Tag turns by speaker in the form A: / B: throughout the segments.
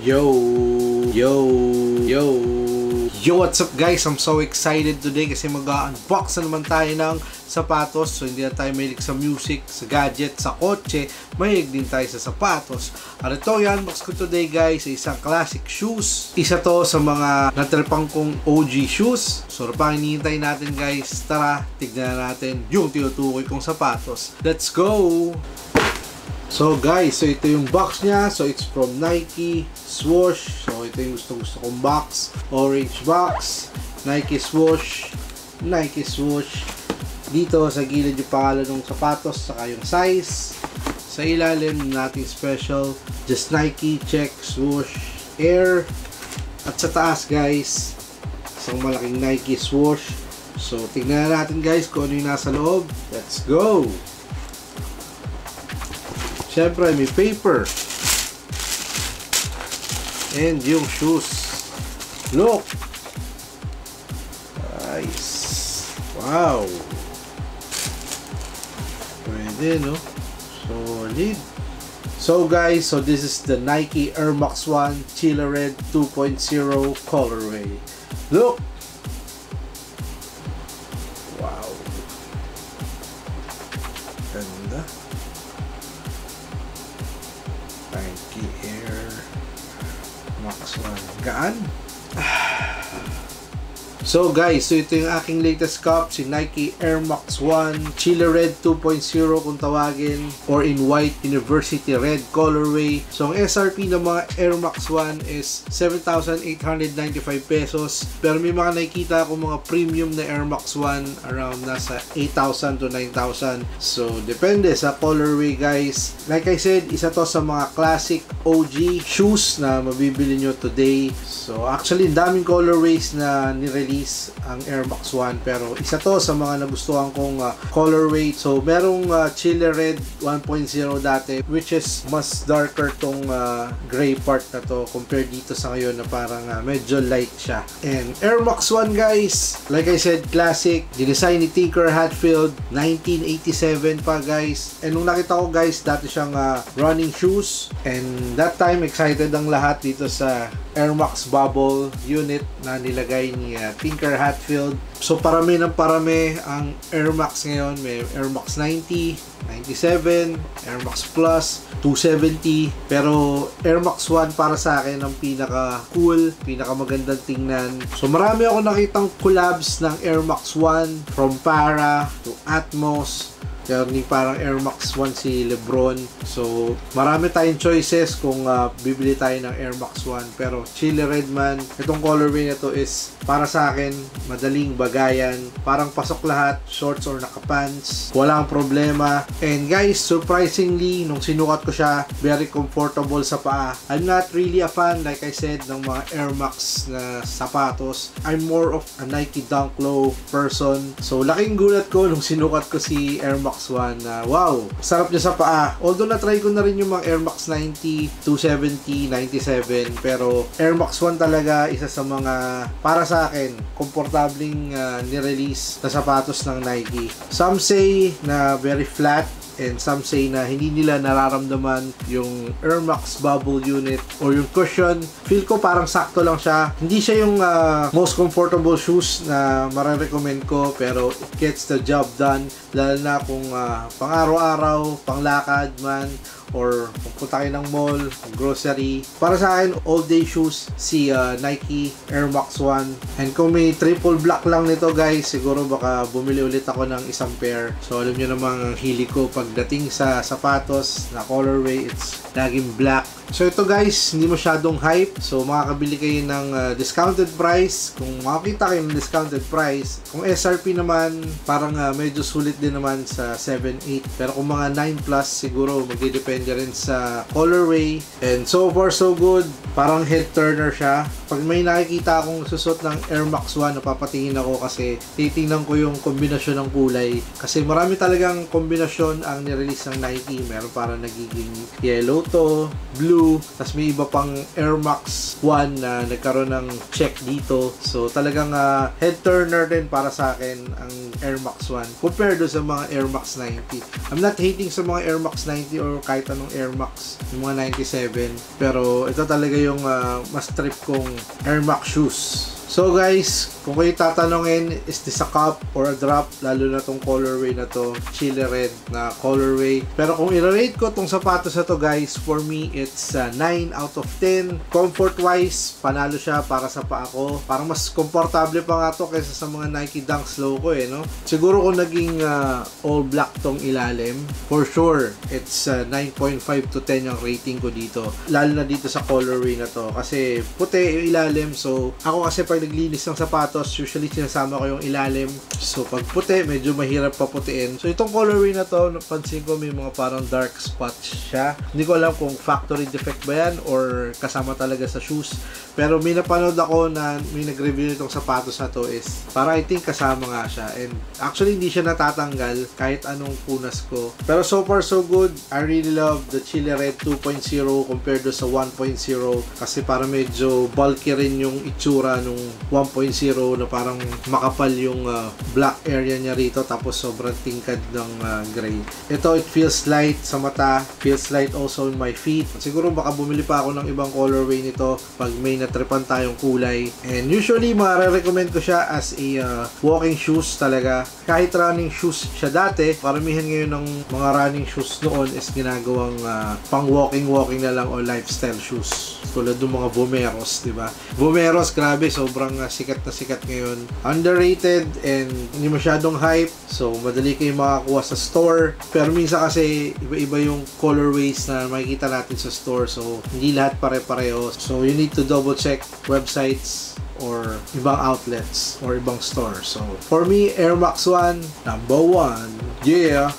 A: Yo, yo, yo, yo, what's up guys? I'm so excited today kasi mag-unbox na naman tayo ng sapatos. So hindi na tayo mahilig sa music, sa gadget, sa kotse, mahilig din tayo sa sapatos. At ito yan, unbox ko today guys, isang classic shoes. Isa to sa mga natrepang kong OG shoes. So pang hinihintay natin guys, tara, tignan natin yung tinutukoy kong sapatos. Let's go! So guys, so ito yung box niya. So it's from Nike Swoosh. So ito yung gusto kong box. Orange box, Nike Swoosh, Nike Swoosh. Dito sa gilid yung pangalan ng sapatos, saka yung size. Sa ilalim natin special, just Nike, check, Swoosh, Air. At sa taas guys, isang malaking Nike Swoosh. So tingnan natin guys kung ano yung nasa loob. Let's go! Siyempre, may paper. And yung shoes. Look! Nice. Wow! Pwede, no? Solid. So guys, so this is the Nike Air Max 1 Chilla Red 2.0 colorway. Look! Wow! Ganda. Nike Air Max 1. Gaan? So guys, so ito yung aking latest cup, si Nike Air Max 1 Chilla Red 2.0 kung tawagin, or in white University Red colorway. So ang SRP ng mga Air Max 1 is 7,895 pesos. Pero may mga nakikita ako mga premium na Air Max 1 around nasa 8,000 to 9,000. So depende sa colorway guys. Like I said, isa to sa mga classic OG shoes na mabibili nyo today. So actually, daming colorways na nirelease ang Air Max 1, pero isa to sa mga nagustuhan kong colorway. So merong Chilla Red 1.0 dati, which is mas darker tong gray part na to compared dito sa ngayon na parang medyo light siya. And Air Max 1 guys, like I said, classic, dinesign ni Tinker Hatfield, 1987 pa guys. And nung nakita ko guys, dati siyang running shoes, and that time excited ang lahat dito sa Air Max Bubble unit na nilagay ni Tinker Hatfield. So parami ng parami ang Air Max ngayon. May Air Max 90, 97, Air Max Plus, 270. Pero Air Max 1 para sa akin ang pinaka cool, pinaka magandang tingnan. So marami ako nakitang collabs ng Air Max 1, from Para to Atmos. Kaya parang Air Max 1 si Lebron. So, marami tayong choices kung bibili tayo ng Air Max 1. Pero, Chilla Red man, itong colorway na to is para sa akin, madaling bagayan. Parang pasok lahat, shorts or nakapants. Walang problema. And guys, surprisingly, nung sinukat ko siya, very comfortable sa paa. I'm not really a fan, like I said, ng mga Air Max na sapatos. I'm more of a Nike Dunk Low person. So, laking gulat ko nung sinukat ko si Air Max 1 na wow, sarap niya sa paa. Although na-try ko na rin yung mga Air Max 90, 270, 97, pero Air Max 1 talaga isa sa mga, para sa akin, komportabling nirelease na sapatos ng Nike. Some say na very flat, and some say na hindi nila nararamdaman yung Air Max Bubble unit or yung cushion. Feel ko parang sakto lang siya. Hindi siya yung most comfortable shoes na marirecommend ko, pero it gets the job done. Lalo na kung pang araw-araw, pang lakad man, or pupunta kayo ng mall, grocery. Para sa akin, all-day shoes si Nike Air Max 1. And kung may triple black lang nito guys, siguro baka bumili ulit ako ng isang pair. So alam nyo namang ang hili ko pagdating sa sapatos na colorway, it's laging black. So ito guys, hindi masyadong hype. So makakabili kayo ng discounted price. Kung makakita kayo ng discounted price, kung SRP naman, parang medyo sulit din naman sa 7-8. Pero kung mga 9 plus, siguro magdidepende rin sa colorway. And so far so good. Parang head turner siya. Pag may nakikita akong susot ng Air Max 1, napapatingin ako kasi titingnan ko yung kombinasyon ng kulay. Kasi marami talagang kombinasyon ang nirelease ng Nike. Meron parang nagiging yellow to, blue, tas may iba pang Air Max 1 na nagkaroon ng check dito. So talagang head turner din para sa akin ang Air Max 1 compared do sa mga Air Max 90. I'm not hating sa mga Air Max 90 or kahit anong Air Max, yung mga 97. Pero ito talaga yung mas trip kong Air Max shoes. So guys, kung kayo tatanungin, is this a cup or a drop? Lalo na tong colorway na to, chili red na colorway. Pero kung i-rate ko tong sapatos na to guys, for me, it's 9 out of 10. Comfort wise, panalo siya para sa paa ko. Parang mas komportable pa nga to kaysa sa mga Nike Dunks low ko no? Siguro kung naging all black tong ilalim, for sure, it's 9.5 to 10 yung rating ko dito. Lalo na dito sa colorway na to. Kasi puti yung ilalim, so ako kasi pag naglinis ng sapatos, usually sinasama ko yung ilalim. So pag puti, medyo mahirap paputiin. So itong colorway na to, napansin ko may mga parang dark spots siya. Hindi ko alam kung factory defect ba yan or kasama talaga sa shoes. Pero may napanood ako na may nag-review nitong sapatos na to is para I think kasama nga siya. And actually hindi siya natatanggal kahit anong punas ko. Pero so far so good. I really love the Chili Red 2.0 compared to sa 1.0 kasi parang medyo bulky rin yung itsura nung 1.0 na parang makapal yung black area niya rito tapos sobrang tingkad ng gray. Ito, it feels light sa mata, feels light also in my feet. Siguro baka bumili pa ako ng ibang colorway nito pag may natripan tayong kulay. And usually, mare-recommend ko siya as a walking shoes talaga. Kahit running shoes siya dati, paramihan ngayon ng mga running shoes noon is ginagawang pang walking na lang o lifestyle shoes. Tulad ng mga Vomeros, di ba? Vomeros, grabe, sobrang sikat na sikat ngayon. Underrated and hindi masyadong hype. So, madali kayo makakuha sa store. Pero minsan kasi, iba-iba yung colorways na makikita natin sa store. So, hindi lahat pare-pareho. So, you need to double check websites or ibang outlets or ibang store. So, for me, Air Max 1, number 1. Yeah!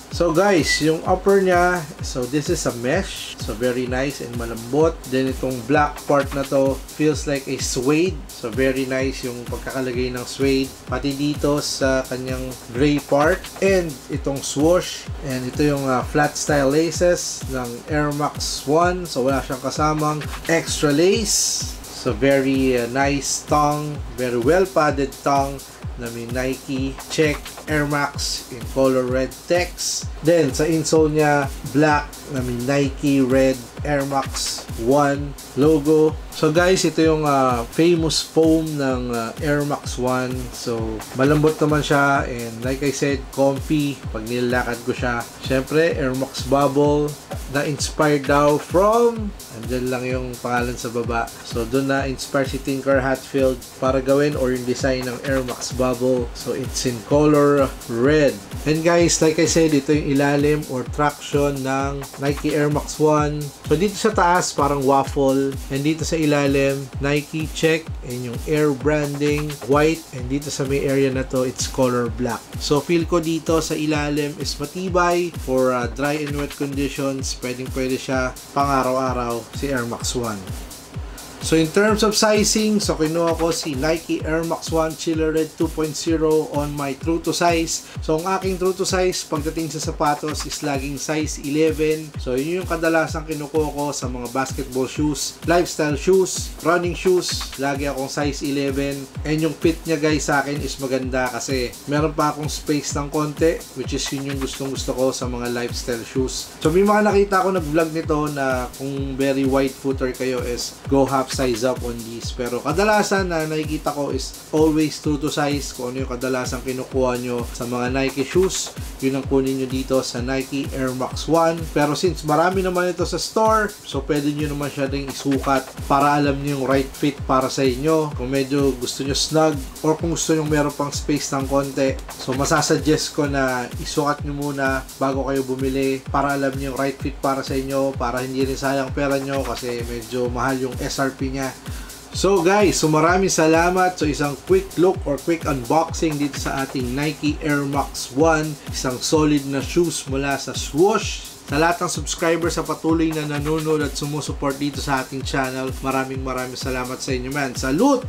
A: So guys, yung upper niya, so this is a mesh. So very nice and malambot. Then itong black part na to feels like a suede. So very nice yung pagkakalagay ng suede. Pati dito sa kanyang gray part. And itong swoosh. And ito yung flat style laces ng Air Max 1. So wala siyang kasamang extra lace. So very nice tongue. Very well padded tongue na may Nike check Air Max in color red text. Then sa insole niya, black na may Nike red Air Max 1 logo. So guys, ito yung famous foam ng Air Max 1. So malambot naman siya and like I said, comfy pag nilalakad ko siya. Syempre, Air Max Bubble na inspired daw from, andyan lang yung pangalan sa baba. So doon na inspire si Tinker Hatfield para gawin or yung design ng Air Max Bubble. So it's in color red. And guys, like I said, ito yung ilalim or traction ng Nike Air Max 1. So dito sa taas, parang waffle. And dito sa ilalim, Nike check. And yung Air branding, white. And dito sa may area na to, it's color black. So feel ko dito sa ilalim is matibay for dry and wet conditions. Pwede siya pang araw-araw si Air Max 1. So in terms of sizing, so kinuha ko si Nike Air Max 1 Chili Red 2.0 on my true to size. So ang aking true to size pagdating sa sapatos is laging size 11. So yun yung kadalasang kinukuha ko sa mga basketball shoes, lifestyle shoes, running shoes. Lagi akong size 11. And yung fit niya guys sa akin is maganda kasi meron pa akong space ng konti, which is yun yung gustong gusto ko sa mga lifestyle shoes. So may mga nakita ko nag-vlog nito na kung very wide footer kayo is go half size up on these. Pero kadalasan na nakikita ko is always true to size. Kung ano yung kadalasan kinukuha nyo sa mga Nike shoes, yun ang kunin nyo dito sa Nike Air Max 1. Pero since marami naman ito sa store, so pwede nyo naman siya ding isukat para alam nyo yung right fit para sa inyo. Kung medyo gusto nyo snug or kung gusto nyo meron pang space ng konti, so masasuggest ko na isukat nyo muna bago kayo bumili para alam nyo yung right fit para sa inyo, para hindi rin sayang pera nyo kasi medyo mahal yung SRP niya. So guys, so maraming salamat. So isang quick look or quick unboxing dito sa ating Nike Air Max 1. Isang solid na shoes mula sa Swoosh. Sa lahat ng subscribers sa patuloy na nanonood at sumusuport dito sa ating channel, maraming salamat sa inyo man. Salute!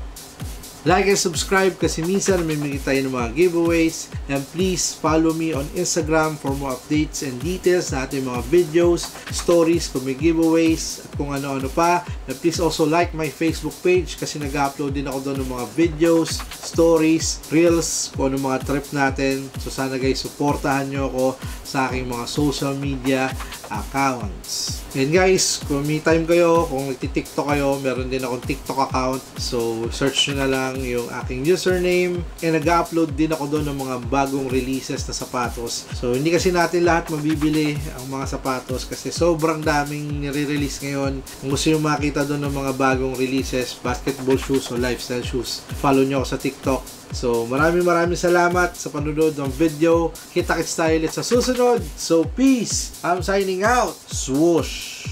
A: Like and subscribe kasi minsan mamimigay tayo ng mga giveaways. And please follow me on Instagram for more updates and details sa ating mga videos, stories kung may giveaways. At kung ano-ano pa. And please also like my Facebook page kasi nag-upload din ako doon ng mga videos, stories, reels, kung ano mga trip natin. So sana guys, supportahan nyo ako sa aking mga social media accounts. And guys, kung may time kayo, kung nagti-TikTok kayo, meron din akong TikTok account. So search nyo na lang yung aking username. And nag-upload din ako doon ng mga bagong releases na sapatos. So hindi kasi natin lahat mabibili ang mga sapatos kasi sobrang daming nire-release ngayon. Kung gusto nyo makita doon ng mga bagong releases, basketball shoes o lifestyle shoes, follow nyo ako sa TikTok. So maraming salamat sa panunod ng video. Kita-kits tayo ulit sa susunod. So peace! I'm signing out. Swoosh!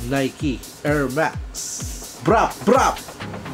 A: Nike Air Max. Brap! Brap!